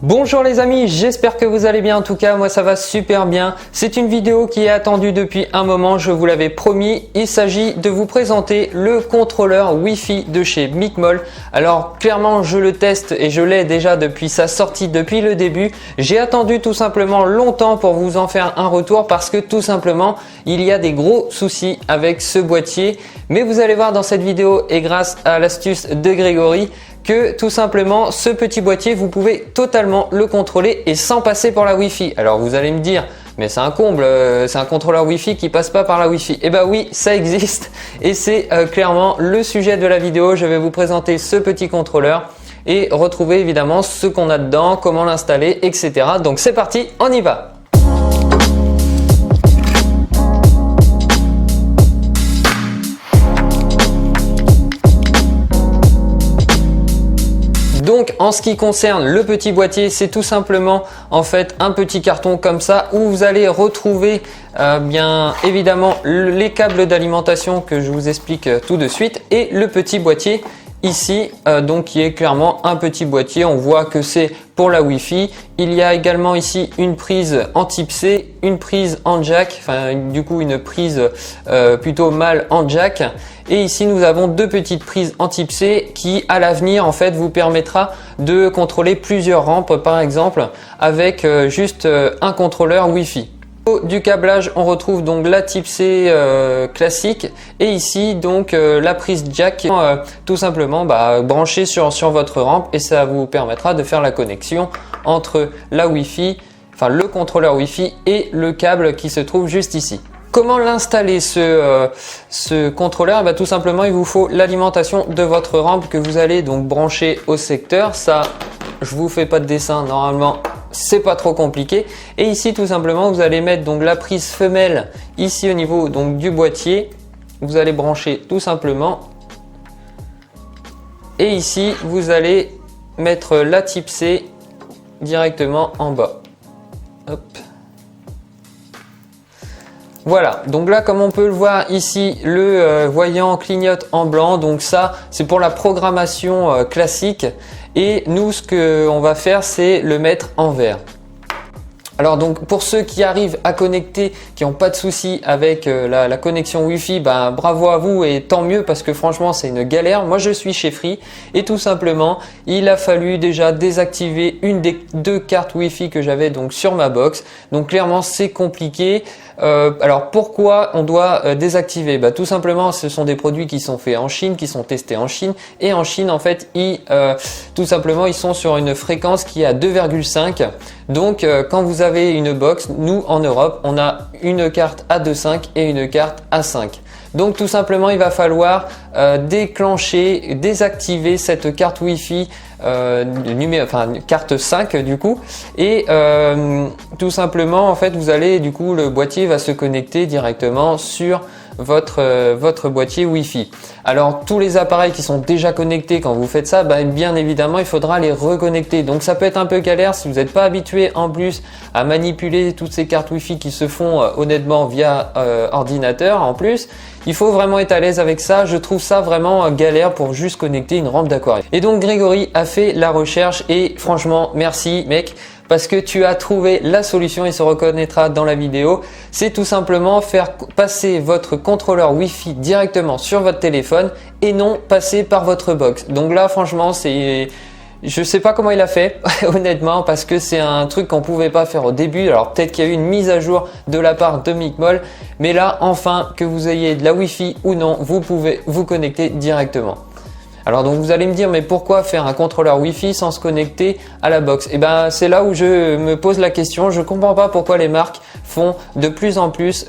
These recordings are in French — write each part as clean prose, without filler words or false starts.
Bonjour les amis, j'espère que vous allez bien. En tout cas, moi ça va super bien. C'est une vidéo qui est attendue depuis un moment, je vous l'avais promis. Il s'agit de vous présenter le contrôleur Wi-Fi de chez Micmol. Alors clairement, je le teste et je l'ai déjà depuis sa sortie, depuis le début. J'ai attendu tout simplement longtemps pour vous en faire un retour parce que tout simplement, il y a des gros soucis avec ce boîtier. Mais vous allez voir dans cette vidéo et grâce à l'astuce de Grégory, que tout simplement ce petit boîtier vous pouvez totalement le contrôler et sans passer par la Wi-Fi. Alors vous allez me dire mais c'est un comble, c'est un contrôleur Wi-Fi qui passe pas par la Wi-Fi. Et bah oui, ça existe et c'est clairement le sujet de la vidéo. Je vais vous présenter ce petit contrôleur et retrouver évidemment ce qu'on a dedans, comment l'installer, etc. Donc c'est parti, on y va. Donc en ce qui concerne le petit boîtier, c'est tout simplement en fait un petit carton comme ça où vous allez retrouver bien évidemment les câbles d'alimentation que je vous explique tout de suite et le petit boîtier ici donc qui est clairement un petit boîtier. On voit que c'est pour la Wi-Fi. Il y a également ici une prise en type C, une prise en jack, enfin du coup une prise plutôt mâle en jack. Et ici nous avons deux petites prises en type C qui à l'avenir en fait vous permettra de contrôler plusieurs rampes par exemple avec juste un contrôleur Wi-Fi. Du câblage, on retrouve donc la type C classique et ici donc la prise jack tout simplement branchée sur votre rampe et ça vous permettra de faire la connexion entre la Wi-Fi, enfin le contrôleur Wi-Fi et le câble qui se trouve juste ici. Comment l'installer ce contrôleur? Tout simplement il vous faut l'alimentation de votre rampe que vous allez donc brancher au secteur. Ça, je vous fais pas de dessin normalement. C'est pas trop compliqué et ici tout simplement vous allez mettre donc la prise femelle ici au niveau donc du boîtier, vous allez brancher tout simplement et ici vous allez mettre la type C directement en bas. Hop. Voilà, donc là comme on peut le voir ici, le voyant clignote en blanc, donc ça c'est pour la programmation classique et nous ce qu'on va faire c'est le mettre en vert. Alors donc pour ceux qui arrivent à connecter, qui n'ont pas de soucis avec la connexion Wi-Fi, bravo à vous et tant mieux parce que franchement c'est une galère. Moi je suis chez Free et tout simplement il a fallu déjà désactiver une des deux cartes Wi-Fi que j'avais donc sur ma box. Donc clairement c'est compliqué. Alors pourquoi on doit désactiver? Tout simplement ce sont des produits qui sont faits en Chine, qui sont testés en Chine et en Chine en fait tout simplement ils sont sur une fréquence qui est à 2,5. Donc quand vous avez une box, nous en Europe on a une carte à 2,5 et une carte à 5. Donc tout simplement il va falloir déclencher, désactiver cette carte Wi-Fi carte 5 du coup et tout simplement en fait vous allez du coup le boîtier va se connecter directement sur votre boîtier Wi-Fi. Alors tous les appareils qui sont déjà connectés quand vous faites ça, bien évidemment il faudra les reconnecter. Donc ça peut être un peu galère si vous n'êtes pas habitué en plus à manipuler toutes ces cartes Wi-Fi qui se font honnêtement via ordinateur en plus. Il faut vraiment être à l'aise avec ça. Je trouve ça vraiment galère pour juste connecter une rampe d'aquarium. Et donc Grégory a fait la recherche et franchement merci mec parce que tu as trouvé la solution, il se reconnaîtra dans la vidéo. C'est tout simplement faire passer votre contrôleur Wi-Fi directement sur votre téléphone et non passer par votre box. Donc là franchement c'est... Je sais pas comment il a fait honnêtement parce que c'est un truc qu'on pouvait pas faire au début. Alors peut-être qu'il y a eu une mise à jour de la part de Micmol, mais là enfin que vous ayez de la Wi-Fi ou non, vous pouvez vous connecter directement. Alors donc vous allez me dire mais pourquoi faire un contrôleur Wi-Fi sans se connecter à la box? Et c'est là où je me pose la question. Je comprends pas pourquoi les marques font de plus en plus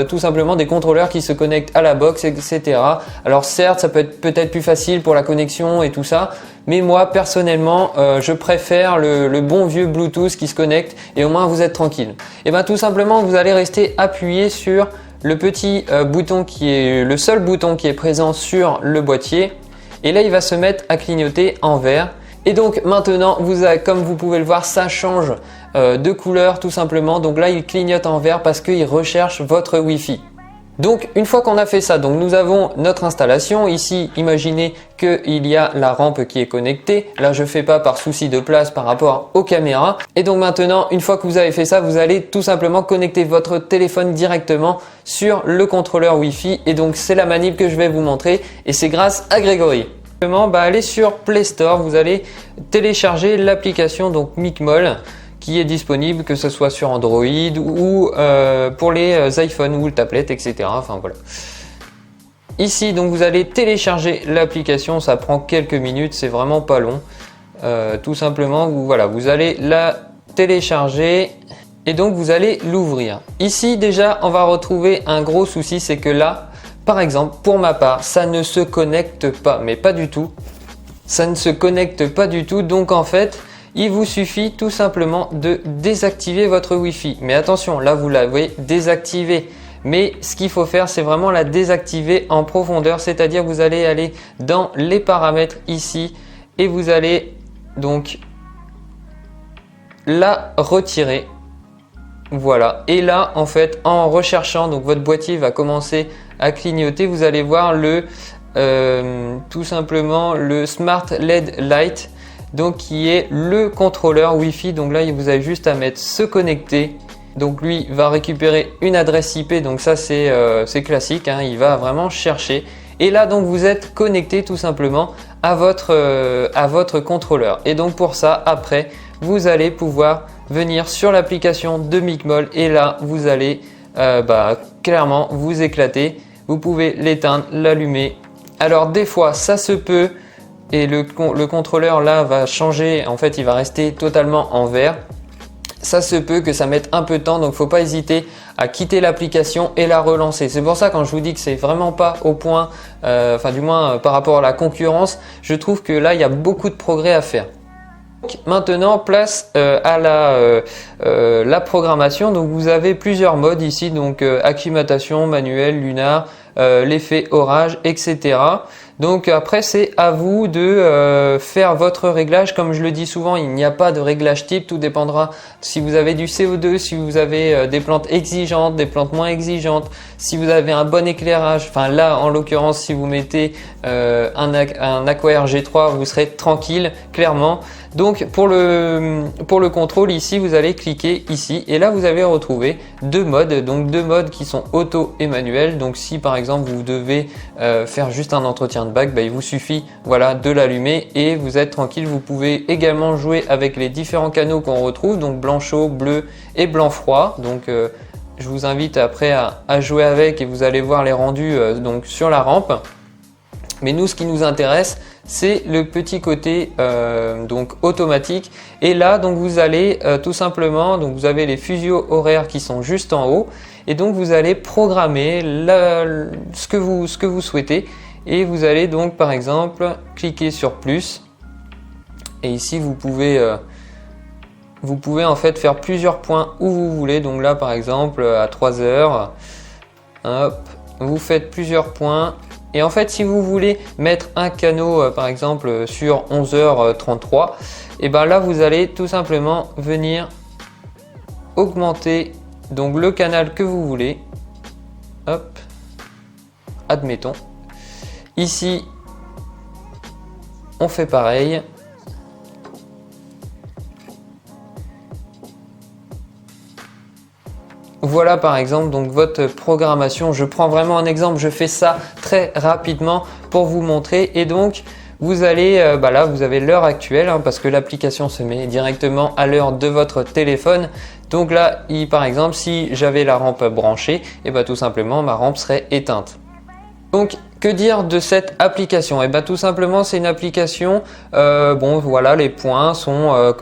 tout simplement des contrôleurs qui se connectent à la box, etc. Alors certes ça peut être peut-être plus facile pour la connexion et tout ça, mais moi personnellement je préfère le bon vieux Bluetooth qui se connecte et au moins vous êtes tranquille. Et tout simplement vous allez rester appuyé sur le petit bouton qui est le seul bouton qui est présent sur le boîtier. Et là il va se mettre à clignoter en vert et donc maintenant comme vous pouvez le voir ça change de couleur tout simplement. Donc là il clignote en vert parce qu'il recherche votre Wi-Fi. Donc une fois qu'on a fait ça, donc nous avons notre installation. Ici, imaginez qu'il y a la rampe qui est connectée. Là, je fais pas par souci de place par rapport aux caméras. Et donc maintenant, une fois que vous avez fait ça, vous allez tout simplement connecter votre téléphone directement sur le contrôleur Wi-Fi. Et donc c'est la manip que je vais vous montrer et c'est grâce à Grégory. Allez sur Play Store, vous allez télécharger l'application donc Micmol, qui est disponible que ce soit sur Android ou pour les iPhones ou le tablette, etc. Enfin voilà. Ici donc vous allez télécharger l'application, ça prend quelques minutes, c'est vraiment pas long. Tout simplement, vous allez la télécharger et donc vous allez l'ouvrir. Ici déjà on va retrouver un gros souci, c'est que là, par exemple, pour ma part, ça ne se connecte pas, mais pas du tout. Ça ne se connecte pas du tout, donc en fait, il vous suffit tout simplement de désactiver votre Wi-Fi. Mais attention, là vous l'avez désactivé. Mais ce qu'il faut faire, c'est vraiment la désactiver en profondeur. C'est-à-dire vous allez aller dans les paramètres ici et vous allez donc la retirer. Voilà. Et là, en fait, en recherchant, donc votre boîtier va commencer à clignoter. Vous allez voir tout simplement le Smart LED Light. Donc qui est le contrôleur Wi-Fi. Donc là vous avez juste à mettre se connecter. Donc lui va récupérer une adresse IP. Donc ça c'est classique, hein, il va vraiment chercher. Et là donc vous êtes connecté tout simplement à votre contrôleur. Et donc pour ça après vous allez pouvoir venir sur l'application de Micmol et là vous allez clairement vous éclater. Vous pouvez l'éteindre, l'allumer. Alors des fois ça se peut. Et le contrôleur là va changer, en fait il va rester totalement en vert. Ça se peut que ça mette un peu de temps, donc faut pas hésiter à quitter l'application et la relancer. C'est pour ça quand je vous dis que c'est vraiment pas au point, du moins par rapport à la concurrence, je trouve que là il y a beaucoup de progrès à faire. Donc, maintenant place à la programmation. Donc vous avez plusieurs modes ici, donc acclimatation, manuel, lunar, l'effet orage, etc. Donc après c'est à vous de faire votre réglage. Comme je le dis souvent, il n'y a pas de réglage type, tout dépendra si vous avez du CO2, si vous avez des plantes exigeantes, des plantes moins exigeantes, si vous avez un bon éclairage. Enfin là en l'occurrence si vous mettez un Aqua G3 vous serez tranquille clairement. Donc pour le contrôle ici vous allez cliquer ici et là vous avez retrouvé deux modes, donc deux modes qui sont auto et manuel. Donc si par exemple vous devez faire juste un entretien de bac, il vous suffit de l'allumer et vous êtes tranquille. Vous pouvez également jouer avec les différents canaux qu'on retrouve, donc blanc chaud, bleu et blanc froid. Donc je vous invite après à jouer avec et vous allez voir les rendus donc sur la rampe. Mais nous ce qui nous intéresse c'est le petit côté donc automatique. Et là donc vous allez tout simplement, donc vous avez les fuseaux horaires qui sont juste en haut et donc vous allez programmer ce que vous souhaitez et vous allez donc par exemple cliquer sur plus et ici vous pouvez en fait faire plusieurs points où vous voulez. Donc là par exemple à 3 heures, hop, vous faites plusieurs points. Et en fait, si vous voulez mettre un canot, par exemple, sur 11h33, et là, vous allez tout simplement venir augmenter donc le canal que vous voulez. Hop, admettons. Ici, on fait pareil. Voilà par exemple donc votre programmation. Je prends vraiment un exemple, je fais ça très rapidement pour vous montrer. Et donc vous allez, là vous avez l'heure actuelle parce que l'application se met directement à l'heure de votre téléphone. Donc là, par exemple, si j'avais la rampe branchée, et tout simplement ma rampe serait éteinte. Donc que dire de cette application? Tout simplement c'est une application, les points sont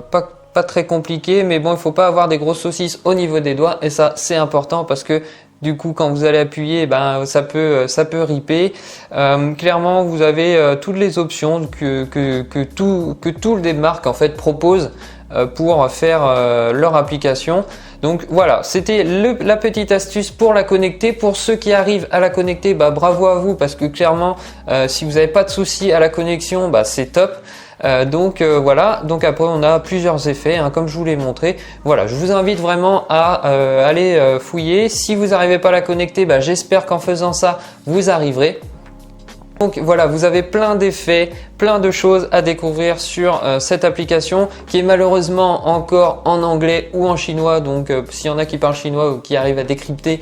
pas très compliqué, mais bon, il faut pas avoir des grosses saucisses au niveau des doigts et ça c'est important parce que du coup quand vous allez appuyer ça peut ripper. Clairement vous avez toutes les options que toutes les marques en fait proposent pour faire leur application. Donc voilà, c'était la petite astuce pour la connecter. Pour ceux qui arrivent à la connecter, bravo à vous parce que clairement si vous n'avez pas de soucis à la connexion, c'est top. Voilà, donc après on a plusieurs effets hein, comme je vous l'ai montré. Voilà, je vous invite vraiment à aller fouiller. Si vous n'arrivez pas à la connecter, j'espère qu'en faisant ça vous arriverez. Donc voilà, vous avez plein d'effets, plein de choses à découvrir sur cette application qui est malheureusement encore en anglais ou en chinois. Donc s'il y en a qui parlent chinois ou qui arrivent à décrypter,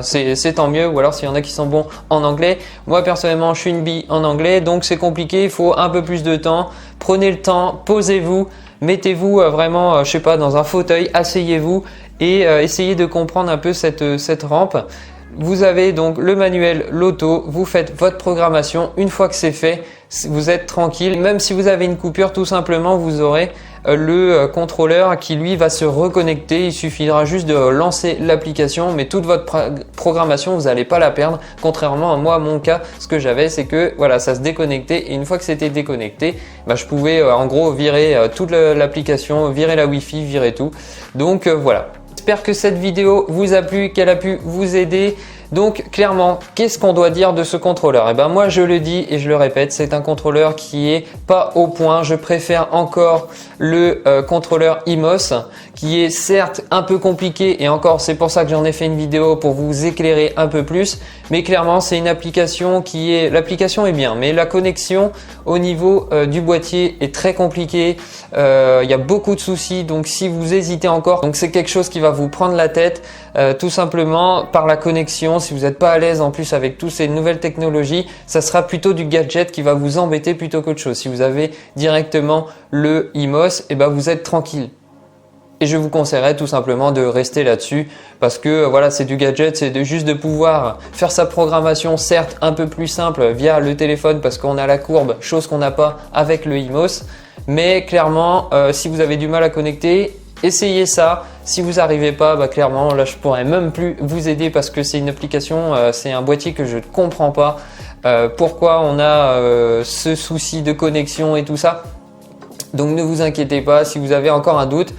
c'est tant mieux. Ou alors s'il y en a qui sont bons en anglais. Moi personnellement, je suis une bille en anglais, donc c'est compliqué. Il faut un peu plus de temps. Prenez le temps, posez-vous, mettez-vous vraiment, je sais pas, dans un fauteuil, asseyez-vous et essayez de comprendre un peu cette rampe. Vous avez donc le manuel Loto, vous faites votre programmation. Une fois que c'est fait, vous êtes tranquille. Même si vous avez une coupure, tout simplement, vous aurez le contrôleur qui lui va se reconnecter. Il suffira juste de lancer l'application, mais toute votre programmation, vous n'allez pas la perdre. Contrairement à moi, mon cas, ce que j'avais, c'est que voilà, ça se déconnectait et une fois que c'était déconnecté, je pouvais en gros virer toute l'application, virer la Wi-Fi, virer tout. Donc voilà. J'espère que cette vidéo vous a plu, qu'elle a pu vous aider. Donc clairement, qu'est-ce qu'on doit dire de ce contrôleur? Moi je le dis et je le répète, c'est un contrôleur qui est pas au point. Je préfère encore le contrôleur IMOS qui est certes un peu compliqué et encore c'est pour ça que j'en ai fait une vidéo pour vous éclairer un peu plus. Mais clairement c'est une application l'application est bien, mais la connexion au niveau du boîtier est très compliquée. Il y a beaucoup de soucis, donc si vous hésitez encore, donc c'est quelque chose qui va vous prendre la tête tout simplement par la connexion. Si vous n'êtes pas à l'aise en plus avec toutes ces nouvelles technologies, ça sera plutôt du gadget qui va vous embêter plutôt qu'autre chose. Si vous avez directement le IMOS, vous êtes tranquille. Et je vous conseillerais tout simplement de rester là-dessus parce que voilà, c'est du gadget, c'est juste de pouvoir faire sa programmation, certes un peu plus simple via le téléphone parce qu'on a la courbe, chose qu'on n'a pas avec le IMOS. Mais clairement, si vous avez du mal à connecter, essayez ça. Si vous n'arrivez pas, clairement, là je pourrais même plus vous aider parce que c'est une application, c'est un boîtier que je ne comprends pas. Pourquoi on a ce souci de connexion et tout ça. Donc ne vous inquiétez pas, si vous avez encore un doute,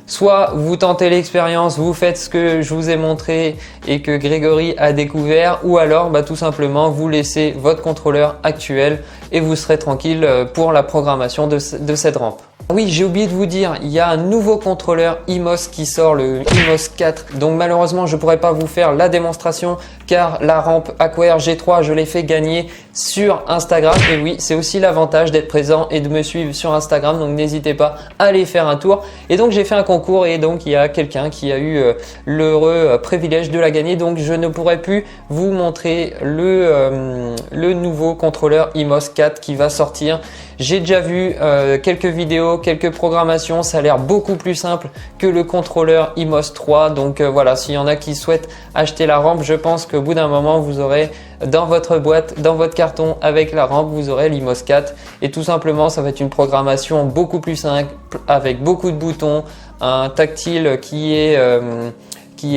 soit vous tentez l'expérience, vous faites ce que je vous ai montré et que Grégory a découvert, ou alors tout simplement vous laissez votre contrôleur actuel et vous serez tranquille pour la programmation de cette rampe. Oui, j'ai oublié de vous dire, il y a un nouveau contrôleur IMOS qui sort, le IMOS 4. Donc malheureusement, je ne pourrais pas vous faire la démonstration car la rampe Aquair G3, je l'ai fait gagner sur Instagram. Et oui, c'est aussi l'avantage d'être présent et de me suivre sur Instagram. Donc n'hésitez pas à aller faire un tour. Et donc j'ai fait un concours et donc il y a quelqu'un qui a eu l'heureux privilège de la gagner. Donc je ne pourrais plus vous montrer le nouveau contrôleur IMOS 4 qui va sortir. J'ai déjà vu quelques vidéos, quelques programmations, ça a l'air beaucoup plus simple que le contrôleur IMOS 3. Donc voilà, s'il y en a qui souhaitent acheter la rampe, je pense qu'au bout d'un moment, vous aurez dans votre boîte, dans votre carton avec la rampe, vous aurez l'IMOS 4. Et tout simplement, ça va être une programmation beaucoup plus simple avec beaucoup de boutons, un tactile qui est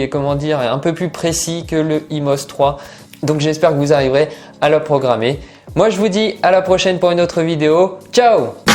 comment dire, un peu plus précis que le IMOS 3. Donc j'espère que vous arriverez à la programmer. Moi je vous dis à la prochaine pour une autre vidéo. Ciao!